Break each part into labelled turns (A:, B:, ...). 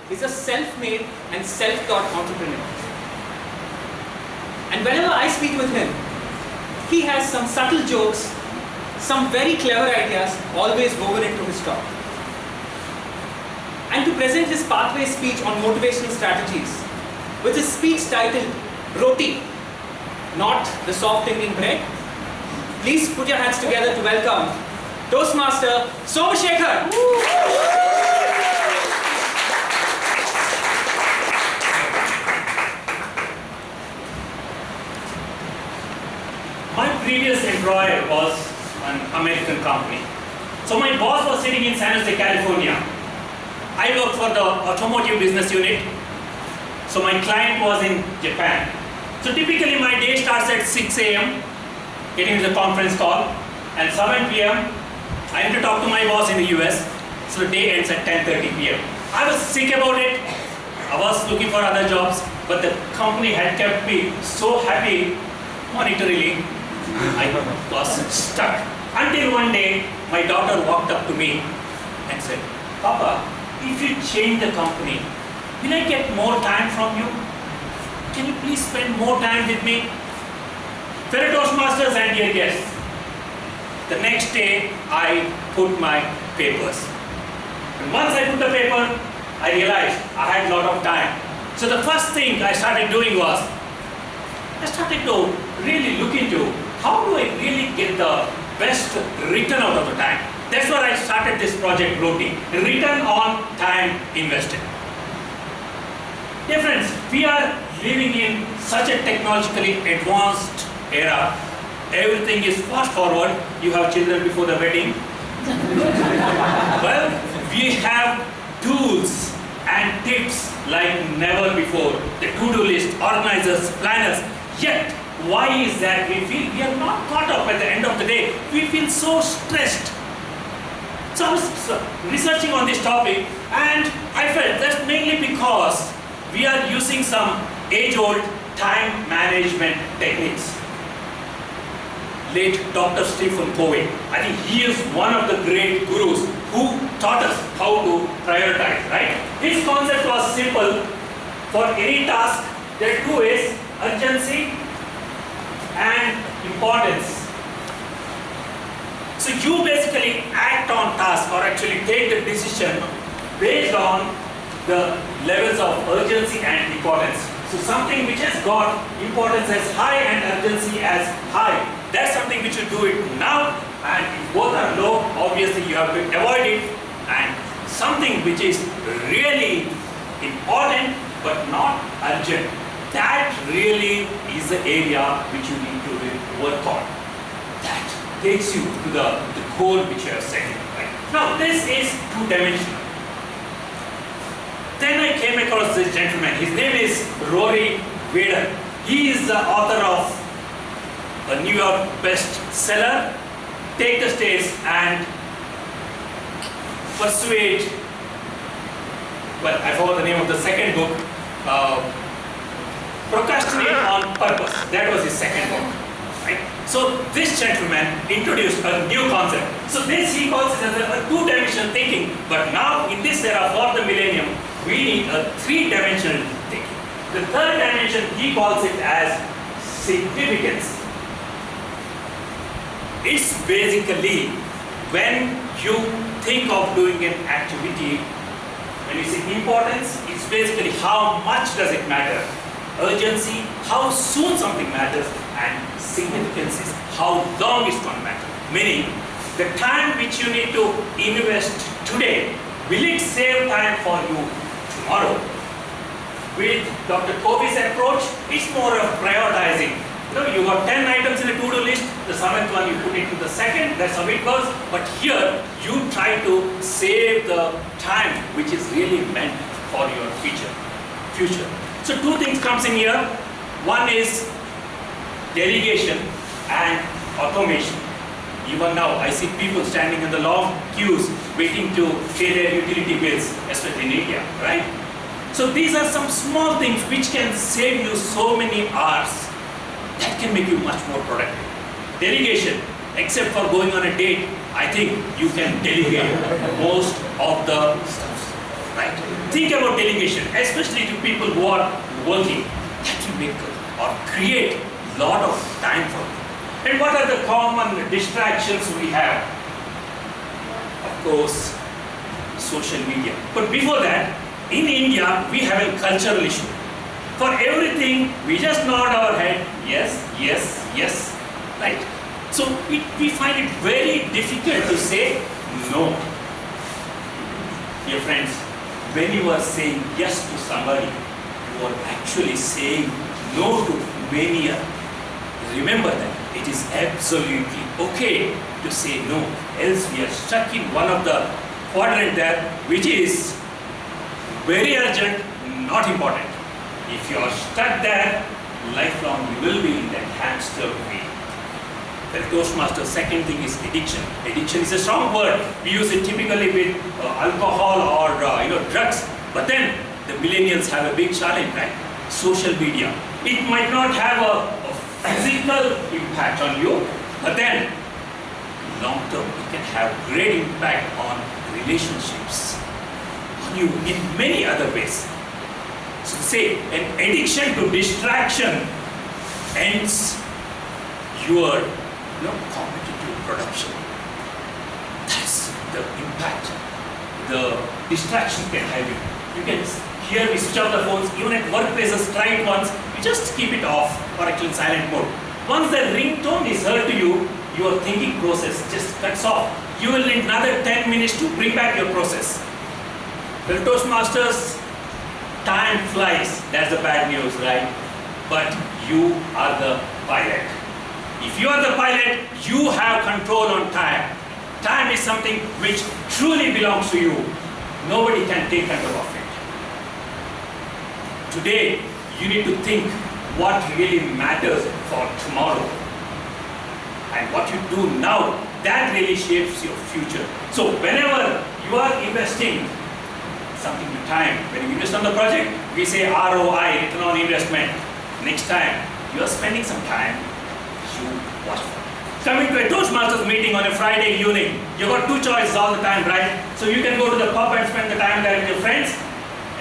A: is a self-made and self-taught entrepreneur. And whenever I speak with him, he has some subtle jokes, some very clever ideas always woven into his talk. And to present his pathway speech on motivational strategies, with his speech titled Roti, not the soft Indian bread, please put your hands together to welcome Toastmaster Somashekhar.
B: My previous employer was an American company. So my boss was sitting in San Jose, California. I worked for the automotive business unit. So my client was in Japan. So typically my day starts at 6 a.m. getting to the conference call, and 7 p.m. I have to talk to my boss in the US. So the day ends at 10:30 p.m. I was sick about it. I was looking for other jobs, but the company had kept me so happy monetarily. I was stuck. Until one day, my daughter walked up to me and said, "Papa, if you change the company, will I get more time from you? Can you please spend more time with me?" Fellow Toastmasters and dear guests, the next day I put my papers. And once I put the paper, I realized I had a lot of time. So the first thing I started doing was, I started to really look into how do I really get the best return out of the time. That's why I started this project Roti, return on time invested. Dear friends, we are living in such a technologically advanced era. Everything is fast forward. You have children before the wedding. Well, we have tools and tips like never before. The to-do list, organizers, planners. Yet, why is that we feel we are not caught up at the end of the day? We feel so stressed. So I was researching on this topic, and I felt that's mainly because we are using some age-old time management techniques. Late Dr. Stephen Covey, I think he is one of the great gurus who taught us how to prioritize, right? His concept was simple. For any task, there are two ways: urgency and importance. So you basically act on task, or actually take the decision based on the levels of urgency and importance. So something which has got importance as high and urgency as high, that's something which you do it now, and if both are low, obviously you have to avoid it. And something which is really important but not urgent, that really is the area which you need to work on. That takes you to the goal which you have set. Right? Now this is two-dimensional. Then I came across this gentleman. His name is Rory Vader. He is the author of a New York bestseller, Take the Stage and Persuade. Well, I forgot the name of the second book. Procrastinate on Purpose. That was his second book. Right? So this gentleman introduced a new concept. So this he calls it as a two-dimensional thinking. But now in this era for the millennium, we need a three-dimensional thinking. The third dimension he calls it as significance. It's basically when you think of doing an activity, when you say importance, it's basically how much does it matter. Urgency, how soon something matters, and significance is how long it's going to matter. Meaning, the time which you need to invest today, will it save time for you tomorrow? With Dr. Covey's approach, it's more of prioritizing. You got 10 items in a to-do list, the 7th one you put it to the second, that's how it goes. But here, you try to save the time which is really meant for your future. So two things comes in here. One is delegation and automation. Even now, I see people standing in the long queues waiting to pay their utility bills, especially in India, right? So these are some small things which can save you so many hours. That can make you much more productive. Delegation, except for going on a date, I think you can delegate most of the stuff, right? think about delegation, especially to people who are working. That will make or create a lot of time for you. And what are the common distractions we have? Of course, social media. But before that, in India, we have a cultural issue. For everything, we just nod our head, yes, yes, yes, right? So we find it very difficult to say no. Dear friends, when you are saying yes to somebody, you are actually saying no to many others. Remember that it is absolutely okay to say no, else we are stuck in one of the quadrant there, which is very urgent, not important. If you are stuck there, lifelong you will be in that hamster wheel. The Toastmaster, second thing is addiction. Addiction is a strong word. We use it typically with alcohol or drugs. But then the millennials have a big challenge, right? Social media. It might not have a physical impact on you, but then long term it can have great impact on relationships, on you in many other ways. So say an addiction to distraction ends your competitive production. That's the impact the distraction can have you. You can here we switch off the phones, even at workplaces, try it once, you just keep it off or actually in silent mode. Once the ringtone is heard to you, your thinking process just cuts off. You will need another 10 minutes to bring back your process. The Toastmasters, time flies. That's the bad news, right? But you are the pilot. If you are the pilot, you have control on time. Time is something which truly belongs to you. Nobody can take control of it. Today, you need to think what really matters for tomorrow. And what you do now, that really shapes your future. So whenever you are investing something to time, when you invest on the project, we say ROI, return on investment. Next time, you are spending some time, you watch for it. Coming to a Toastmasters meeting on a Friday evening, you've got two choices all the time, right? So you can go to the pub and spend the time there with your friends.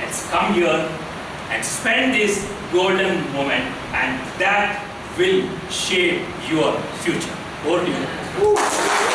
B: Let's come here and spend this golden moment, and that will shape your future. Over to you.